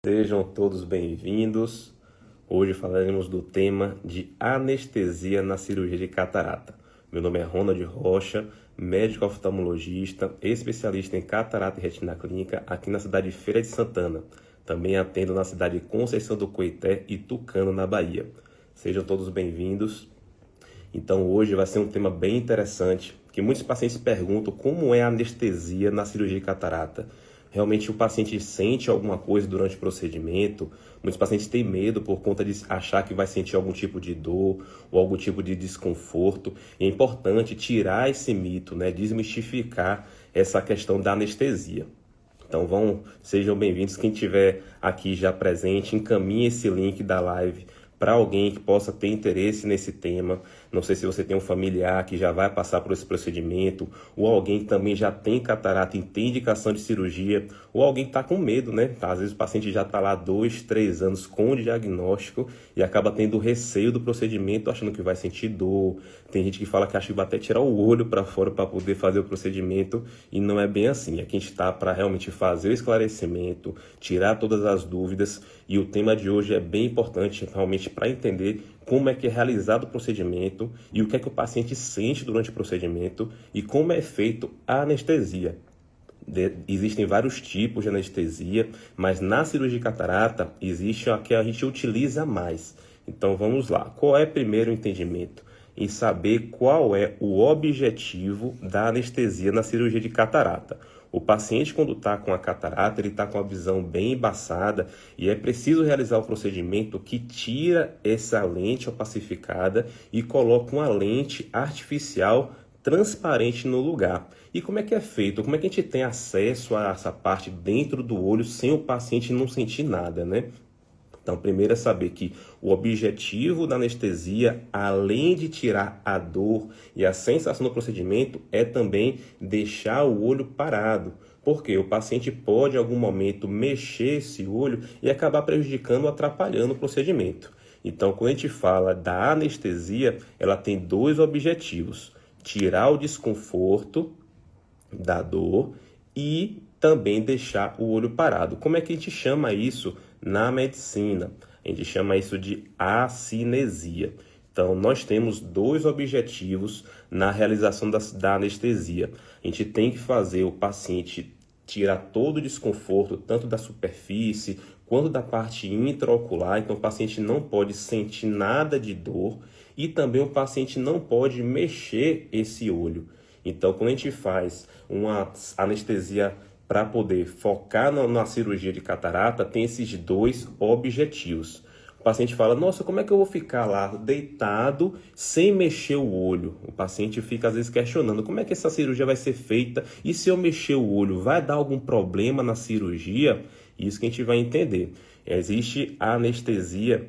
Sejam todos bem-vindos. Hoje falaremos do tema de anestesia na cirurgia de catarata. Meu nome é Ronald Rocha, médico oftalmologista, especialista em catarata e retina clínica aqui na cidade de Feira de Santana. Também atendo na cidade de Conceição do Coité e Tucano, na Bahia. Sejam todos bem-vindos. Então hoje vai ser um tema bem interessante, que muitos pacientes perguntam como é a anestesia na cirurgia de catarata. Realmente o paciente sente alguma coisa durante o procedimento. Muitos pacientes têm medo por conta de achar que vai sentir algum tipo de dor ou algum tipo de desconforto. E é importante tirar esse mito, desmistificar essa questão da anestesia. Então sejam bem-vindos. Quem estiver aqui já presente, encaminhe esse link da live para alguém que possa ter interesse nesse tema. Não sei se você tem um familiar que já vai passar por esse procedimento, ou alguém que também já tem catarata e tem indicação de cirurgia, ou alguém que está com medo, Às vezes o paciente já está lá 2, 3 anos com o diagnóstico e acaba tendo receio do procedimento, achando que vai sentir dor. Tem gente que fala que acha que vai até tirar o olho para fora para poder fazer o procedimento, e não é bem assim. Aqui a gente está para realmente fazer o esclarecimento, tirar todas as dúvidas, e o tema de hoje é bem importante realmente para entender como é que é realizado o procedimento e o que é que o paciente sente durante o procedimento e como é feito a anestesia. Existem vários tipos de anestesia, mas na cirurgia de catarata existe a que a gente utiliza mais. Então vamos lá. Qual é primeiro o entendimento? Em saber qual é o objetivo da anestesia na cirurgia de catarata. O paciente, quando está com a catarata, ele está com a visão bem embaçada e é preciso realizar o procedimento que tira essa lente opacificada e coloca uma lente artificial transparente no lugar. E como é que é feito? Como é que a gente tem acesso a essa parte dentro do olho sem o paciente não sentir nada, Então, primeiro é saber que o objetivo da anestesia, além de tirar a dor e a sensação do procedimento, é também deixar o olho parado. Porque o paciente pode, em algum momento, mexer esse olho e acabar prejudicando ou atrapalhando o procedimento. Então, quando a gente fala da anestesia, ela tem dois objetivos: tirar o desconforto da dor e também deixar o olho parado. Como é que a gente chama isso na medicina? A gente chama isso de acinesia. Então, nós temos dois objetivos na realização da anestesia. A gente tem que fazer o paciente tirar todo o desconforto, tanto da superfície quanto da parte intraocular. Então, o paciente não pode sentir nada de dor e também o paciente não pode mexer esse olho. Então, quando a gente faz uma anestesia para poder focar na cirurgia de catarata, tem esses dois objetivos. O paciente fala: nossa, como é que eu vou ficar lá deitado sem mexer o olho? O paciente fica às vezes questionando: como é que essa cirurgia vai ser feita? E se eu mexer o olho, vai dar algum problema na cirurgia? Isso que a gente vai entender. Existe a anestesia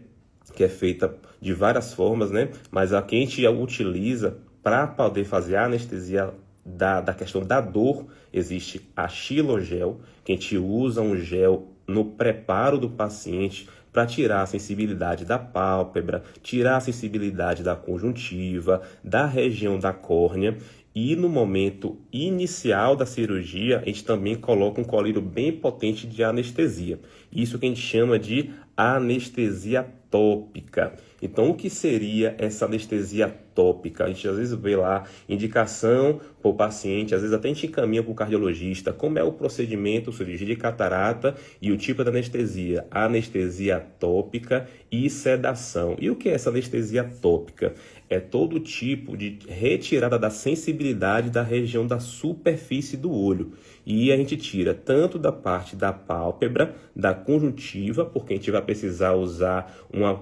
que é feita de várias formas, Mas a que a gente utiliza para poder fazer a anestesia da questão da dor, existe a xilogel, que a gente usa um gel no preparo do paciente para tirar a sensibilidade da pálpebra, tirar a sensibilidade da conjuntiva, da região da córnea. E no momento inicial da cirurgia, a gente também coloca um colírio bem potente de anestesia. Isso que a gente chama de anestesia tópica. Então, o que seria essa anestesia tópica? A gente às vezes vê lá indicação para o paciente, às vezes até a gente encaminha para o cardiologista como é o procedimento, cirurgia de catarata e o tipo de anestesia. Anestesia tópica e sedação. E o que é essa anestesia tópica? É todo tipo de retirada da sensibilidade da região da superfície do olho. E a gente tira tanto da parte da pálpebra, da conjuntiva, porque a gente vai precisar usar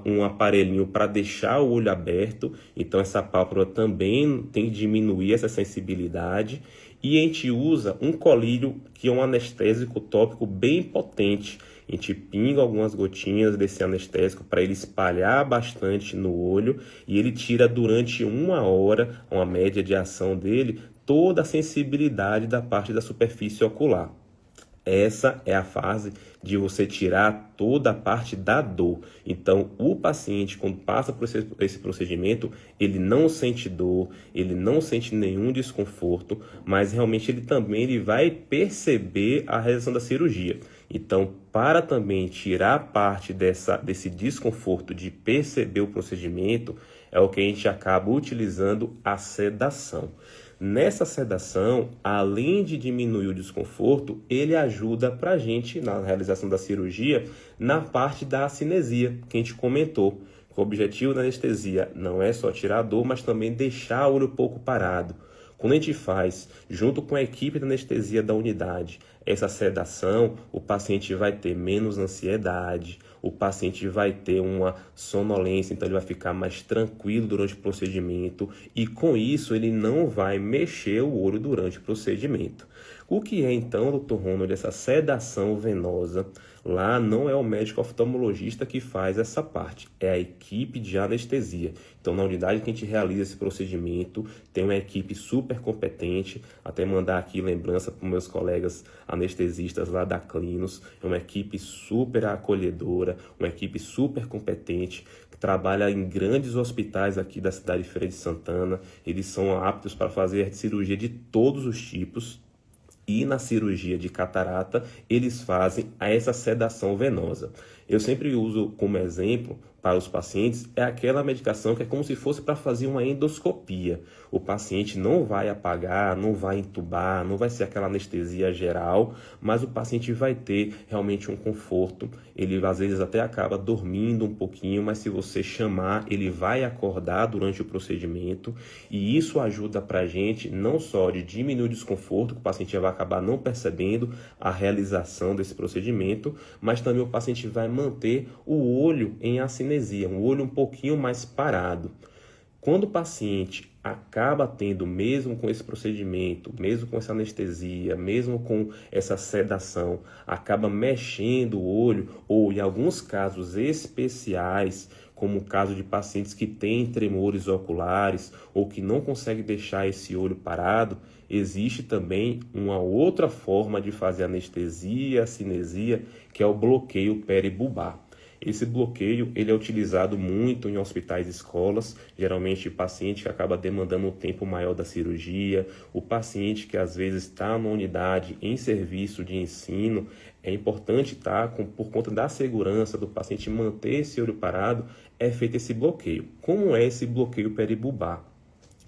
um aparelhinho para deixar o olho aberto. Então essa pálpebra também tem que diminuir essa sensibilidade. E a gente usa um colírio que é um anestésico tópico bem potente. A gente pinga algumas gotinhas desse anestésico para ele espalhar bastante no olho e ele tira durante 1 hora, uma média de ação dele, toda a sensibilidade da parte da superfície ocular. Essa é a fase de você tirar toda a parte da dor. Então, o paciente, quando passa por esse procedimento, ele não sente dor, ele não sente nenhum desconforto, mas realmente ele vai perceber a realização da cirurgia. Então, para também tirar parte desse desconforto de perceber o procedimento, é o que a gente acaba utilizando a sedação. Nessa sedação, além de diminuir o desconforto, ele ajuda para a gente, na realização da cirurgia, na parte da cinesia, que a gente comentou. O objetivo da anestesia não é só tirar a dor, mas também deixar o olho um pouco parado. Quando a gente faz, junto com a equipe de anestesia da unidade, essa sedação, o paciente vai ter menos ansiedade, o paciente vai ter uma sonolência, então ele vai ficar mais tranquilo durante o procedimento e com isso ele não vai mexer o olho durante o procedimento. O que é então, Dr. Ronald, essa sedação venosa? Lá não é o médico oftalmologista que faz essa parte, é a equipe de anestesia. Então, na unidade que a gente realiza esse procedimento, tem uma equipe super competente, até mandar aqui lembrança para os meus colegas anestesistas lá da Clinos, é uma equipe super acolhedora, uma equipe super competente, que trabalha em grandes hospitais aqui da cidade de Feira de Santana. Eles são aptos para fazer cirurgia de todos os tipos. E na cirurgia de catarata, eles fazem essa sedação venosa. Eu sempre uso como exemplo para os pacientes, é aquela medicação que é como se fosse para fazer uma endoscopia. O paciente não vai apagar, não vai entubar, não vai ser aquela anestesia geral, mas o paciente vai ter realmente um conforto. Ele às vezes até acaba dormindo um pouquinho, mas se você chamar, ele vai acordar durante o procedimento. E isso ajuda para a gente não só de diminuir o desconforto, que o paciente vai acabar não percebendo a realização desse procedimento, mas também o paciente vai manter o olho em acinesia, um olho um pouquinho mais parado. Quando o paciente acaba tendo, mesmo com esse procedimento, mesmo com essa anestesia, mesmo com essa sedação, acaba mexendo o olho, ou em alguns casos especiais, como o caso de pacientes que têm tremores oculares ou que não conseguem deixar esse olho parado, existe também uma outra forma de fazer anestesia, cinesia, que é o bloqueio peribulbar. Esse bloqueio ele é utilizado muito em hospitais e escolas, geralmente o paciente que acaba demandando um tempo maior da cirurgia, o paciente que às vezes está numa unidade em serviço de ensino. É importante por conta da segurança do paciente manter esse olho parado, é feito esse bloqueio. Como é esse bloqueio peribulbar?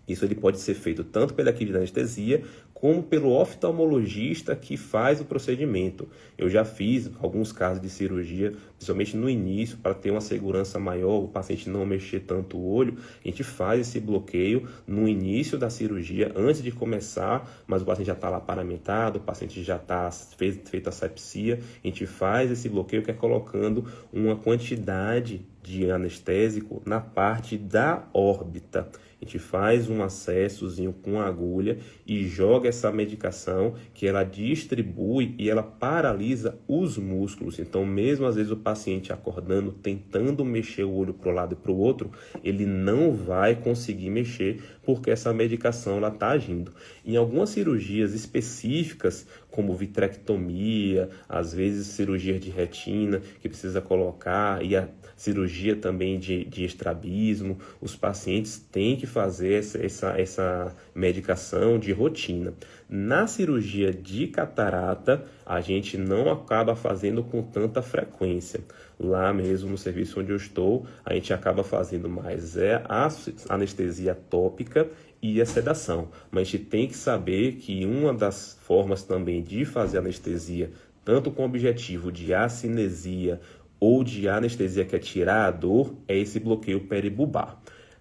Isso ele pode ser feito tanto pela equipe de anestesia, como pelo oftalmologista que faz o procedimento. Eu já fiz alguns casos de cirurgia, principalmente no início, para ter uma segurança maior, o paciente não mexer tanto o olho. A gente faz esse bloqueio no início da cirurgia, antes de começar, mas o paciente já está lá paramentado, o paciente já está feita a asepsia. A gente faz esse bloqueio que é colocando uma quantidade de anestésico na parte da órbita. A gente faz um acessozinho com a agulha e joga essa medicação que ela distribui e ela paralisa os músculos. Então, mesmo às vezes o paciente acordando, tentando mexer o olho para um lado e para o outro, ele não vai conseguir mexer porque essa medicação está agindo. Em algumas cirurgias específicas, como vitrectomia, às vezes cirurgia de retina, que precisa colocar, e a cirurgia também de estrabismo, os pacientes têm que fazer essa medicação de rotina. Na cirurgia de catarata, a gente não acaba fazendo com tanta frequência. Lá mesmo no serviço onde eu estou, a gente acaba fazendo mais a anestesia tópica e a sedação. Mas a gente tem que saber que uma das formas também de fazer anestesia, tanto com o objetivo de acinesia ou de anestesia que é tirar a dor, é esse bloqueio peribulbar.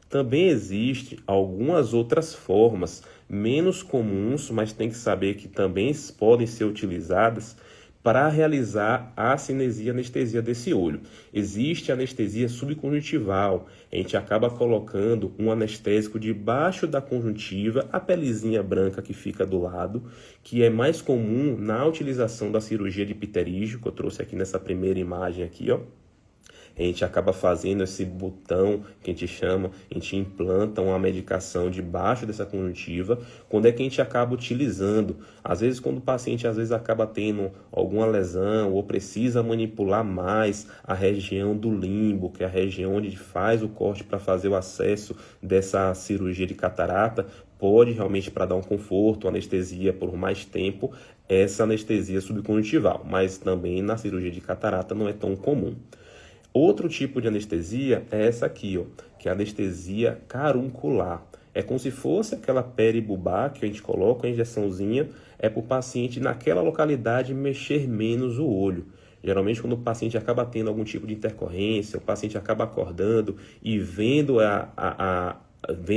Também existem algumas outras formas menos comuns, mas tem que saber que também podem ser utilizadas para realizar a cinesia e anestesia desse olho. Existe a anestesia subconjuntival. A gente acaba colocando um anestésico debaixo da conjuntiva, a pelezinha branca que fica do lado, que é mais comum na utilização da cirurgia de pterígio, que eu trouxe aqui nessa primeira imagem aqui, ó. a gente acaba fazendo esse botão que a gente chama, a gente implanta uma medicação debaixo dessa conjuntiva, quando é que a gente acaba utilizando. Às vezes quando o paciente acaba tendo alguma lesão ou precisa manipular mais a região do limbo, que é a região onde faz o corte para fazer o acesso dessa cirurgia de catarata, pode realmente, para dar um conforto, anestesia por mais tempo, essa anestesia subconjuntival, mas também na cirurgia de catarata não é tão comum. Outro tipo de anestesia é essa aqui, que é a anestesia caruncular. É como se fosse aquela peribulbar que a gente coloca a injeçãozinha, é para o paciente naquela localidade mexer menos o olho. Geralmente quando o paciente acaba tendo algum tipo de intercorrência, o paciente acaba acordando e vendo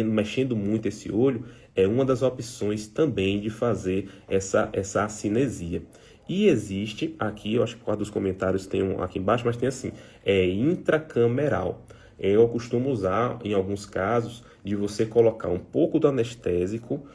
mexendo muito esse olho, é uma das opções também de fazer essa acinesia. E existe, aqui, eu acho que por causa dos comentários tem um aqui embaixo, mas tem assim, intracameral. Eu costumo usar, em alguns casos, de você colocar um pouco do anestésico.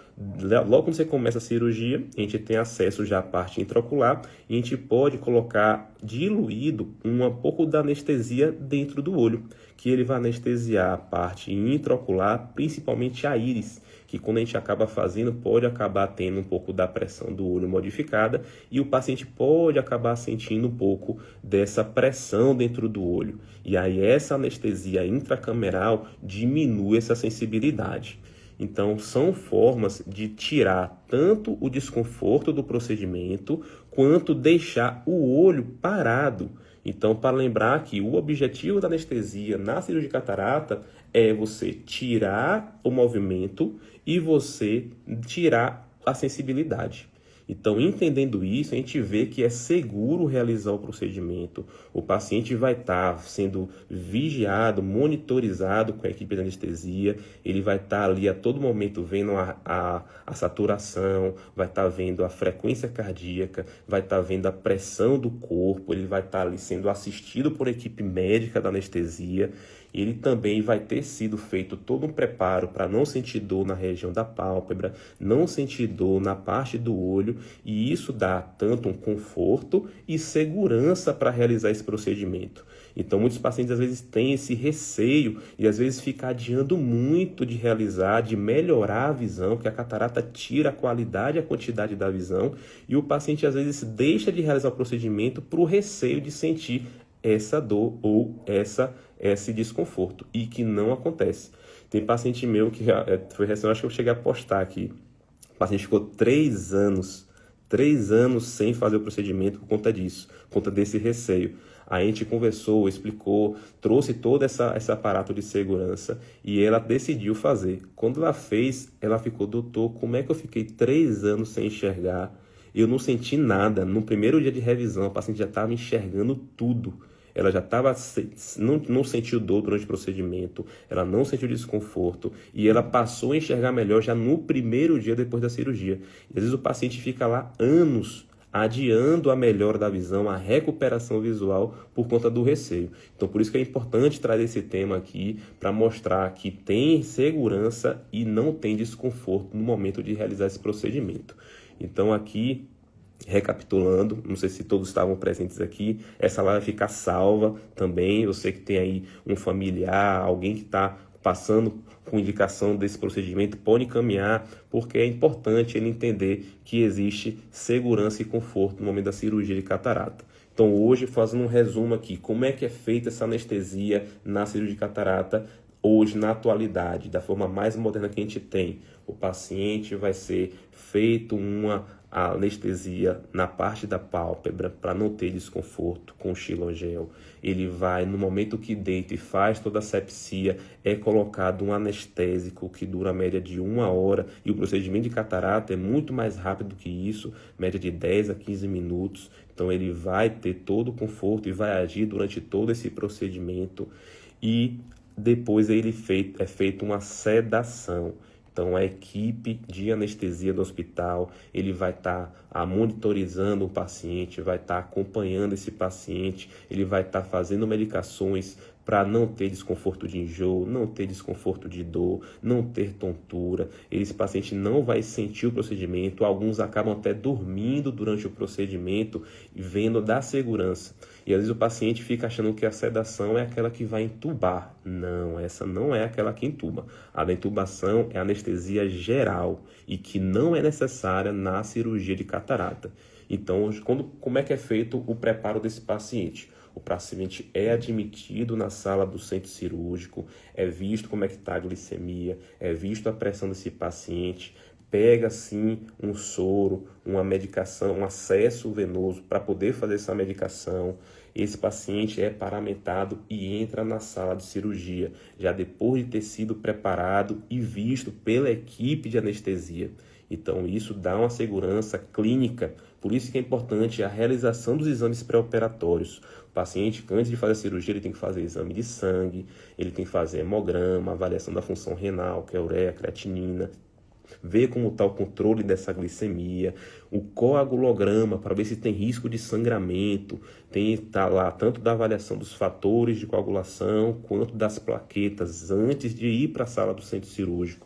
Logo quando você começa a cirurgia, a gente tem acesso já à parte intraocular e a gente pode colocar diluído um pouco da anestesia dentro do olho, que ele vai anestesiar a parte intraocular, principalmente a íris, que quando a gente acaba fazendo pode acabar tendo um pouco da pressão do olho modificada e o paciente pode acabar sentindo um pouco dessa pressão dentro do olho. E aí essa anestesia intracameral diminui essa sensibilidade. Então, são formas de tirar tanto o desconforto do procedimento, quanto deixar o olho parado. Então, para lembrar que o objetivo da anestesia na cirurgia de catarata é você tirar o movimento e você tirar a sensibilidade. Então, entendendo isso, a gente vê que é seguro realizar o procedimento. O paciente vai estar sendo vigiado, monitorizado com a equipe de anestesia. Ele vai estar ali a todo momento vendo a saturação, vai estar vendo a frequência cardíaca, vai estar vendo a pressão do corpo. Ele vai estar ali sendo assistido por equipe médica da anestesia. Ele também vai ter sido feito todo um preparo para não sentir dor na região da pálpebra, não sentir dor na parte do olho, e isso dá tanto um conforto e segurança para realizar esse procedimento. Então, muitos pacientes às vezes têm esse receio e às vezes ficam adiando muito de realizar, de melhorar a visão, porque a catarata tira a qualidade e a quantidade da visão, e o paciente às vezes deixa de realizar o procedimento por receio de sentir essa dor ou esse desconforto, e que não acontece. Tem paciente meu que foi recente, acho que eu cheguei a postar aqui, o paciente ficou 3 anos sem fazer o procedimento por conta disso, por conta desse receio. A gente conversou, explicou, trouxe todo esse aparato de segurança e ela decidiu fazer. Quando ela fez, ela ficou, doutor, como é que eu fiquei 3 anos sem enxergar? Eu não senti nada. No primeiro dia de revisão, a paciente já estava enxergando tudo. Ela já não sentiu dor durante o procedimento, ela não sentiu desconforto e ela passou a enxergar melhor já no primeiro dia depois da cirurgia. E às vezes o paciente fica lá anos adiando a melhora da visão, a recuperação visual por conta do receio. Então, por isso que é importante trazer esse tema aqui para mostrar que tem segurança e não tem desconforto no momento de realizar esse procedimento. Então, aqui, recapitulando, não sei se todos estavam presentes aqui, essa live vai ficar salva também. Você que tem aí um familiar, alguém que está passando com indicação desse procedimento, pode encaminhar, porque é importante ele entender que existe segurança e conforto no momento da cirurgia de catarata. Então hoje, fazendo um resumo aqui, como é que é feita essa anestesia na cirurgia de catarata, hoje, na atualidade, da forma mais moderna que a gente tem. O paciente vai ser feito uma anestesia na parte da pálpebra para não ter desconforto com o xilogel. Ele vai, no momento que deita e faz toda a sepsia, é colocado um anestésico que dura a média de 1 hora, e o procedimento de catarata é muito mais rápido que isso, média de 10 a 15 minutos. Então ele vai ter todo o conforto e vai agir durante todo esse procedimento, e depois é feita uma sedação. Então, a equipe de anestesia do hospital, ele vai estar monitorizando o paciente, vai estar acompanhando esse paciente, ele vai estar fazendo medicações para não ter desconforto de enjoo, não ter desconforto de dor, não ter tontura. Esse paciente não vai sentir o procedimento, alguns acabam até dormindo durante o procedimento, vendo da segurança. E às vezes o paciente fica achando que a sedação é aquela que vai entubar. Não, essa não é aquela que entuba. A da intubação é anestesia geral e que não é necessária na cirurgia de catarata. Então, como é que é feito o preparo desse paciente? O paciente é admitido na sala do centro cirúrgico, é visto como é que está a glicemia, é visto a pressão desse paciente, pega sim um soro, uma medicação, um acesso venoso para poder fazer essa medicação. Esse paciente é paramentado e entra na sala de cirurgia, já depois de ter sido preparado e visto pela equipe de anestesia. Então isso dá uma segurança clínica, por isso que é importante a realização dos exames pré-operatórios. O paciente, antes de fazer a cirurgia, ele tem que fazer exame de sangue, ele tem que fazer hemograma, avaliação da função renal, que é ureia, creatinina, ver como está o controle dessa glicemia, o coagulograma para ver se tem risco de sangramento, tá lá tanto da avaliação dos fatores de coagulação quanto das plaquetas antes de ir para a sala do centro cirúrgico.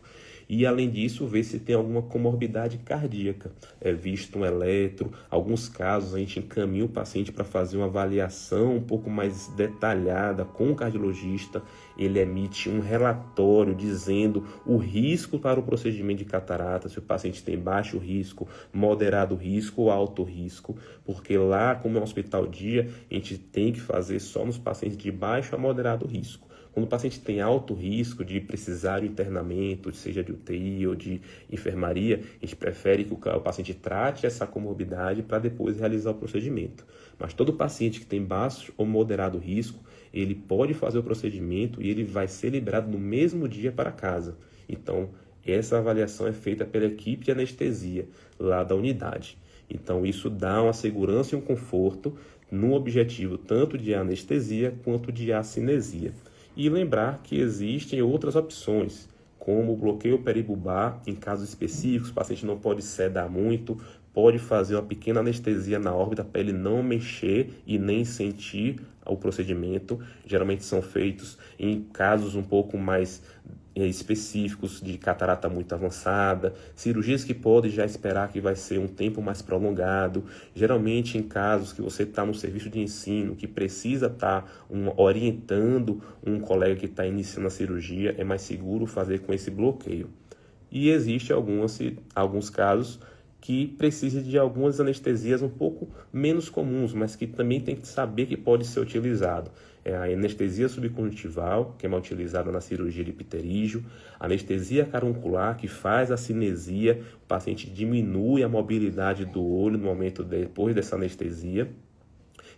E, além disso, ver se tem alguma comorbidade cardíaca. É visto um eletro. Alguns casos, a gente encaminha o paciente para fazer uma avaliação um pouco mais detalhada com o cardiologista. Ele emite um relatório dizendo o risco para o procedimento de catarata, se o paciente tem baixo risco, moderado risco ou alto risco. Porque lá, como é um hospital dia, a gente tem que fazer só nos pacientes de baixo a moderado risco. Quando o paciente tem alto risco de precisar de internamento, seja de UTI ou de enfermaria, a gente prefere que o paciente trate essa comorbidade para depois realizar o procedimento. Mas todo paciente que tem baixo ou moderado risco, ele pode fazer o procedimento e ele vai ser liberado no mesmo dia para casa. Então, essa avaliação é feita pela equipe de anestesia lá da unidade. Então, isso dá uma segurança e um conforto no objetivo tanto de anestesia quanto de acinesia. E lembrar que existem outras opções, como o bloqueio peribulbar em casos específicos, o paciente não pode sedar muito, pode fazer uma pequena anestesia na órbita para ele não mexer e nem sentir o procedimento. Geralmente são feitos em casos um pouco mais específicos de catarata muito avançada, cirurgias que podem já esperar que vai ser um tempo mais prolongado, geralmente em casos que você está no serviço de ensino, que precisa estar orientando um colega que está iniciando a cirurgia, é mais seguro fazer com esse bloqueio. E existe alguns casos que precisam de algumas anestesias um pouco menos comuns, mas que também tem que saber que pode ser utilizado. É a anestesia subconjuntival, que é mais utilizada na cirurgia de pterígio, a anestesia caruncular, que faz a cinesia, o paciente diminui a mobilidade do olho no momento depois dessa anestesia.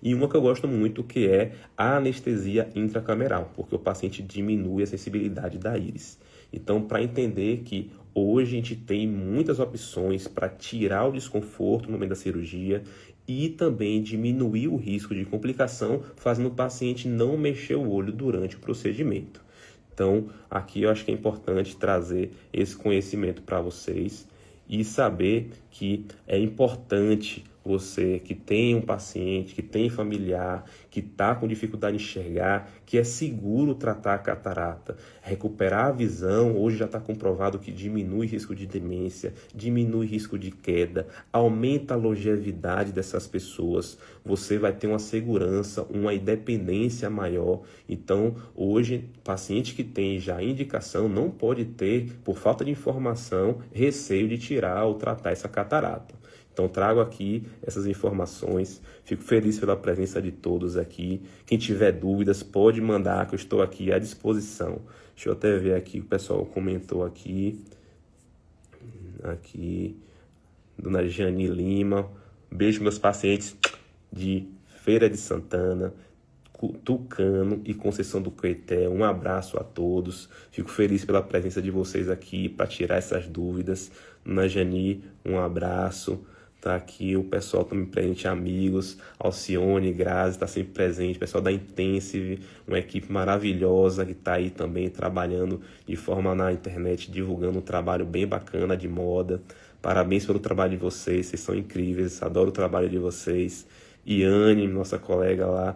E uma que eu gosto muito, que é a anestesia intracameral, porque o paciente diminui a sensibilidade da íris. Então, para entender que hoje a gente tem muitas opções para tirar o desconforto no momento da cirurgia e também diminuir o risco de complicação, fazendo o paciente não mexer o olho durante o procedimento. Então, aqui eu acho que é importante trazer esse conhecimento para vocês e saber que é importante você que tem um paciente, que tem familiar, que está com dificuldade de enxergar, que é seguro tratar a catarata. Recuperar a visão, hoje já está comprovado que diminui risco de demência, diminui risco de queda, aumenta a longevidade dessas pessoas. Você vai ter uma segurança, uma independência maior. Então, hoje, paciente que tem já indicação não pode ter, por falta de informação, receio de tirar ou tratar essa catarata. Então, trago aqui essas informações. Fico feliz pela presença de todos aqui. Quem tiver dúvidas, pode mandar, que eu estou aqui à disposição. Deixa eu até ver aqui, o pessoal comentou aqui. Aqui, Dona Jane Lima. Beijo meus pacientes de Feira de Santana, Tucano e Conceição do Coeté. Um abraço a todos. Fico feliz pela presença de vocês aqui para tirar essas dúvidas. Dona Jani, um abraço. Tá aqui o pessoal também presente, amigos, Alcione, Grazi, está sempre presente, o pessoal da Intensive, uma equipe maravilhosa que está aí também trabalhando de forma na internet, divulgando um trabalho bem bacana de moda. Parabéns pelo trabalho de vocês, vocês são incríveis, adoro o trabalho de vocês. Iane, nossa colega lá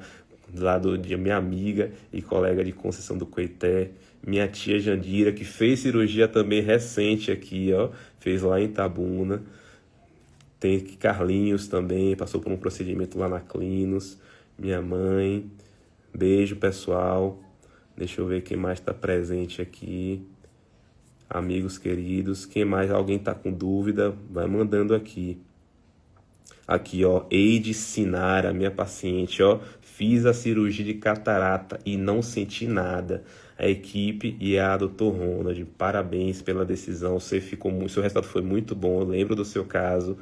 de minha amiga e colega de Conceição do Coeté, minha tia Jandira, que fez cirurgia também recente aqui, ó, fez lá em Itabuna. Tem Carlinhos também, passou por um procedimento lá na Clinos. minha mãe. Beijo, pessoal. Deixa eu ver quem mais está presente aqui. Amigos queridos. Quem mais? Alguém está com dúvida? Vai mandando aqui. Aqui, ó, Eide Sinara, minha paciente, ó, fiz a cirurgia de catarata e não senti nada. A equipe e a Dr. Ronald, parabéns pela decisão, seu resultado foi muito bom, eu lembro do seu caso.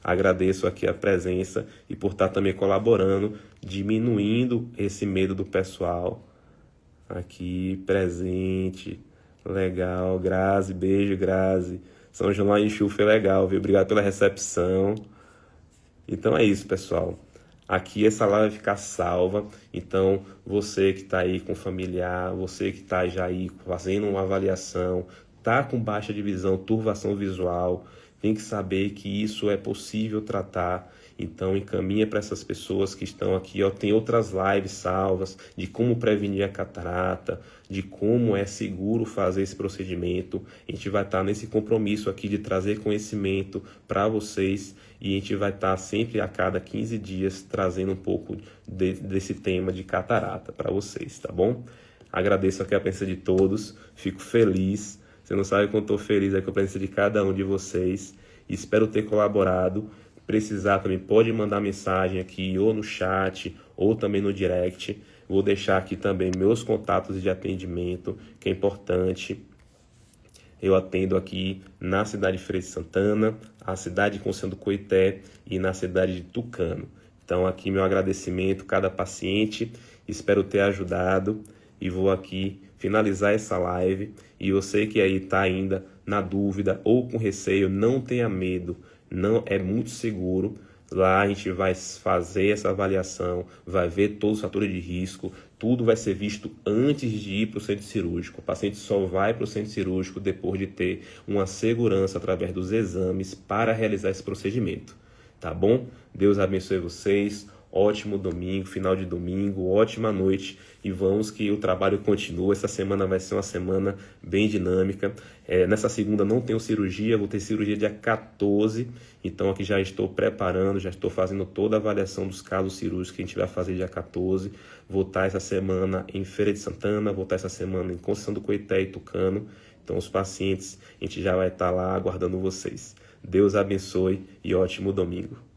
Agradeço aqui a presença e por estar também colaborando, diminuindo esse medo do pessoal. Aqui, presente, legal, Grazi, beijo, Grazi. São João lá em Chu foi legal, viu? Obrigado pela recepção. Então é isso, pessoal. Aqui essa live vai ficar salva. Então, você que está aí com familiar, você que está já aí fazendo uma avaliação, está com baixa de visão, turvação visual, tem que saber que isso é possível tratar. Então, encaminha para essas pessoas que estão aqui. Ó, tem outras lives salvas de como prevenir a catarata, de como é seguro fazer esse procedimento. A gente vai estar nesse compromisso aqui de trazer conhecimento para vocês e a gente vai estar sempre a cada 15 dias trazendo um pouco desse tema de catarata para vocês, tá bom? Agradeço aqui a presença de todos, fico feliz. Você não sabe quanto estou feliz com a presença de cada um de vocês. Espero ter colaborado. Precisar também pode mandar mensagem aqui ou no chat ou também no direct. Vou deixar aqui também meus contatos de atendimento, que é importante. Eu atendo aqui na cidade de Feira de Santana, a cidade de Conceição do Coité e na cidade de Tucano. Então aqui meu agradecimento a cada paciente. Espero ter ajudado e vou aqui finalizar essa live. E você que aí está ainda na dúvida ou com receio, não tenha medo, não é muito seguro. Lá a gente vai fazer essa avaliação, vai ver todos os fatores de risco, tudo vai ser visto antes de ir para o centro cirúrgico. O paciente só vai para o centro cirúrgico depois de ter uma segurança através dos exames para realizar esse procedimento. Tá bom? Deus abençoe vocês. Ótimo domingo, final de domingo, ótima noite e vamos que o trabalho continua. Essa semana vai ser uma semana bem dinâmica. Nessa segunda não tenho cirurgia, vou ter cirurgia dia 14, então aqui já estou preparando, já estou fazendo toda a avaliação dos casos cirúrgicos que a gente vai fazer dia 14. Vou estar essa semana em Feira de Santana, vou estar essa semana em Conceição do Coité e Tucano. Então os pacientes, a gente já vai estar lá aguardando vocês. Deus abençoe e ótimo domingo.